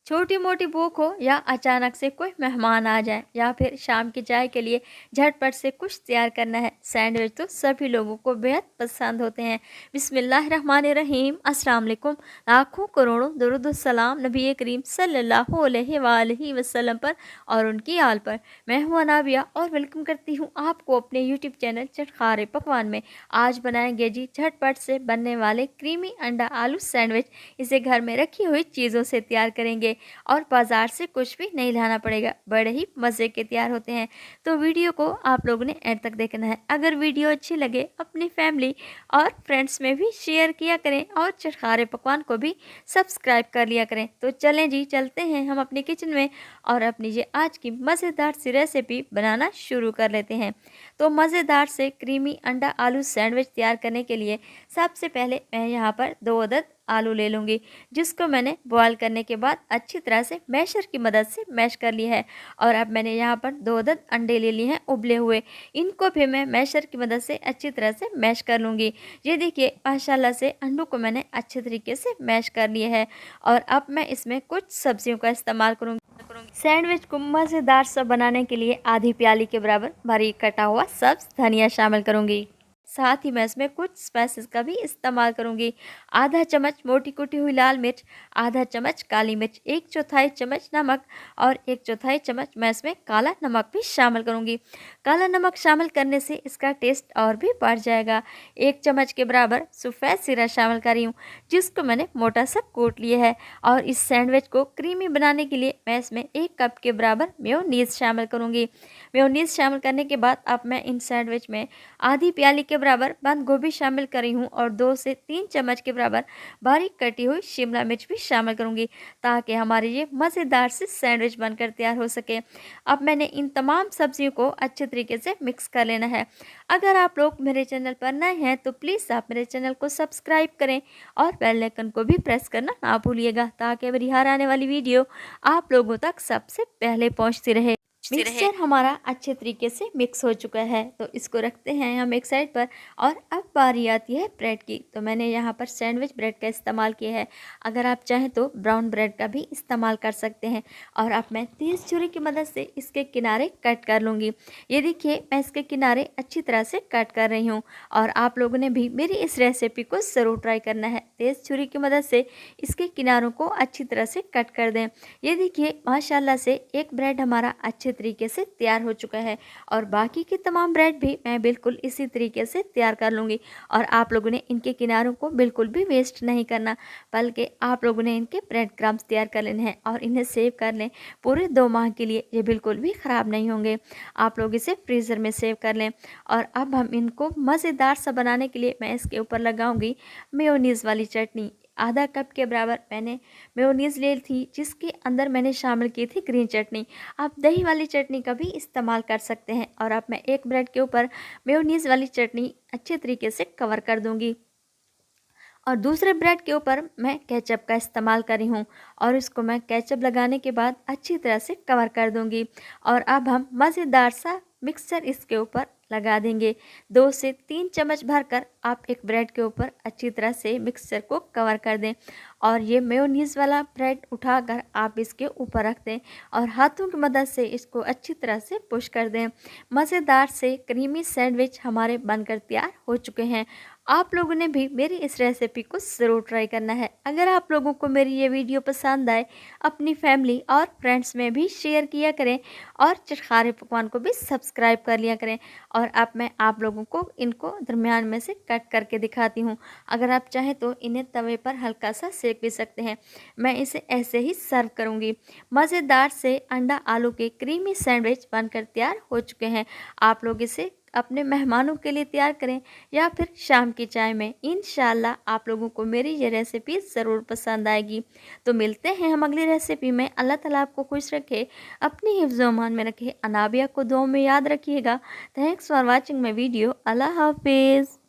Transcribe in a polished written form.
छोटी मोटी भूख हो या अचानक से कोई मेहमान आ जाए या फिर शाम की चाय के लिए झटपट से कुछ तैयार करना है, सैंडविच तो सभी लोगों को बेहद पसंद होते हैं। बिस्मिल्लाहिर्रहमानिर्रहीम, अस्सलाम वालेकुम। लाखों करोड़ों दुरूद सलाम नबी करीम सल्लल्लाहु अलैहि वसल्लम पर और उनकी आल पर। मैं हूं अनाबिया और वेलकम करती हूं आपको अपने यूट्यूब चैनल चटखारे पकवान में। आज बनाएंगे जी झटपट से बनने वाले क्रीमी अंडा आलू सैंडविच। इसे घर में रखी हुई चीज़ों से तैयार करेंगे और बाज़ार से कुछ भी नहीं लाना पड़ेगा, बड़े ही मज़े के तैयार होते हैं। तो वीडियो को आप लोगों ने एंड तक देखना है। अगर वीडियो अच्छी लगे अपनी फैमिली और फ्रेंड्स में भी शेयर किया करें और चटखारे पकवान को भी सब्सक्राइब कर लिया करें। तो चलें जी, चलते हैं हम अपनी किचन में और अपनी ये आज की मज़ेदार सी रेसिपी बनाना शुरू कर लेते हैं। तो मज़ेदार से क्रीमी अंडा आलू सैंडविच तैयार करने के लिए सबसे पहले मैं यहाँ पर 2 अदद आलू ले लूँगी, जिसको मैंने बॉयल करने के बाद अच्छी तरह से मैशर की मदद से मैश कर लिया है। और अब मैंने यहाँ पर 2 अदद अंडे ले लिए हैं उबले हुए, इनको भी मैं मैशर की मदद से अच्छी तरह से मैश कर लूँगी। ये देखिए माशाल्लाह से अंडों को मैंने अच्छे तरीके से मैश कर लिया है। और अब मैं इसमें कुछ सब्जियों का इस्तेमाल करूँगी। सैंडविच को मज़ेदार सा बनाने के लिए आधी प्याली के बराबर बारीक कटा हुआ सब्ज धनिया शामिल करूँगी। साथ ही मैं इसमें कुछ स्पाइसेस का भी इस्तेमाल करूंगी। आधा चम्मच मोटी कुटी हुई लाल मिर्च, आधा चम्मच काली मिर्च, 1/4 चम्मच नमक और 1/4 चम्मच मैं इसमें काला नमक भी शामिल करूंगी। काला नमक शामिल करने से इसका टेस्ट और भी बढ़ जाएगा। 1 चम्मच के बराबर सफ़ेद सीरा शामिल कर रही हूँ, जिसको मैंने मोटा सा कूट लिया है। और इस सैंडविच को क्रीमी बनाने के लिए मैं इसमें 1 कप के बराबर मेयोनीज शामिल करूँगी। मेयोनीज शामिल करने के बाद अब मैं इन सैंडविच में आधी प्याली के बराबर बंद गोभी शामिल करी हूँ और 2 से 3 चम्मच के बराबर बारीक कटी हुई शिमला मिर्च भी शामिल करूँगी, ताकि हमारे ये मज़ेदार से सैंडविच बनकर तैयार हो सके। अब मैंने इन तमाम सब्जियों को अच्छे तरीके से मिक्स कर लेना है। अगर आप लोग मेरे चैनल पर नए हैं तो प्लीज़ आप मेरे चैनल को सब्सक्राइब करें और बेल आइकन को भी प्रेस करना ना भूलिएगा, ताकि मेरी हर आने वाली वीडियो आप लोगों तक सबसे पहले पहुँचती रहे। मिक्सचर हमारा अच्छे तरीके से मिक्स हो चुका है, तो इसको रखते हैं हम एक साइड पर। और अब बारी आती है ब्रेड की। तो मैंने यहाँ पर सैंडविच ब्रेड का इस्तेमाल किया है। अगर आप चाहें तो ब्राउन ब्रेड का भी इस्तेमाल कर सकते हैं। और अब मैं तेज़ छुरी की मदद से इसके किनारे कट कर लूँगी। ये देखिए मैं इसके किनारे अच्छी तरह से कट कर रही हूँ। और आप लोगों ने भी मेरी इस रेसिपी को ज़रूर ट्राई करना है। तेज़ छुरी की मदद से इसके किनारों को अच्छी तरह से कट कर दें। ये देखिए माशाल्लाह से एक ब्रेड हमारा अच्छे तरीके से तैयार हो चुका है। और बाकी के तमाम ब्रेड भी मैं बिल्कुल इसी तरीके से तैयार कर लूँगी। और आप लोगों ने इनके किनारों को बिल्कुल भी वेस्ट नहीं करना, बल्कि आप लोगों ने इनके ब्रेड क्रम्स तैयार कर लेने हैं और इन्हें सेव कर लें पूरे 2 माह के लिए। ये बिल्कुल भी ख़राब नहीं होंगे। आप लोग इसे फ्रीज़र में सेव कर लें। और अब हम इनको मज़ेदार सा बनाने के लिए मैं इसके ऊपर लगाऊंगी मेयोनीज़ वाली चटनी। आधा कप के बराबर मैंने मेयोनीज़ ले थी, जिसके अंदर मैंने शामिल की थी ग्रीन चटनी। आप दही वाली चटनी का भी इस्तेमाल कर सकते हैं। और अब मैं एक ब्रेड के ऊपर मेयोनीज़ वाली चटनी अच्छे तरीके से कवर कर दूंगी और दूसरे ब्रेड के ऊपर मैं केचप का इस्तेमाल कर रही हूँ। और इसको मैं केचप लगाने के बाद अच्छी तरह से कवर कर दूंगी। और अब हम मज़ेदार सा मिक्सचर इसके ऊपर लगा देंगे। 2 से 3 चम्मच भरकर आप एक ब्रेड के ऊपर अच्छी तरह से मिक्सचर को कवर कर दें। और ये मेयोनीज़ वाला ब्रेड उठाकर आप इसके ऊपर रख दें और हाथों की मदद से इसको अच्छी तरह से पुश कर दें। मज़ेदार से क्रीमी सैंडविच हमारे बनकर तैयार हो चुके हैं। आप लोगों ने भी मेरी इस रेसिपी को ज़रूर ट्राई करना है। अगर आप लोगों को मेरी ये वीडियो पसंद आए, अपनी फैमिली और फ्रेंड्स में भी शेयर किया करें और चटखारे पकवान को भी सब्सक्राइब कर लिया करें। और अब मैं आप लोगों को इनको दरमियान में से कट करके दिखाती हूँ। अगर आप चाहें तो इन्हें तवे पर हल्का सा सेक भी सकते हैं। मैं इसे ऐसे ही सर्व करूँगी। मज़ेदार से अंडा आलू के क्रीमी सैंडविच बनकर तैयार हो चुके हैं। आप लोग इसे अपने मेहमानों के लिए तैयार करें या फिर शाम की चाय में। इंशाल्लाह आप लोगों को मेरी ये रेसिपी ज़रूर पसंद आएगी। तो मिलते हैं हम अगली रेसिपी में। अल्लाह ताला आपको खुश रखे, अपनी हिफ्ज़ व अमान में रखे। अनाबिया को दुआ में याद रखिएगा। Thanks for watching my video. अल्लाह हाफिज़।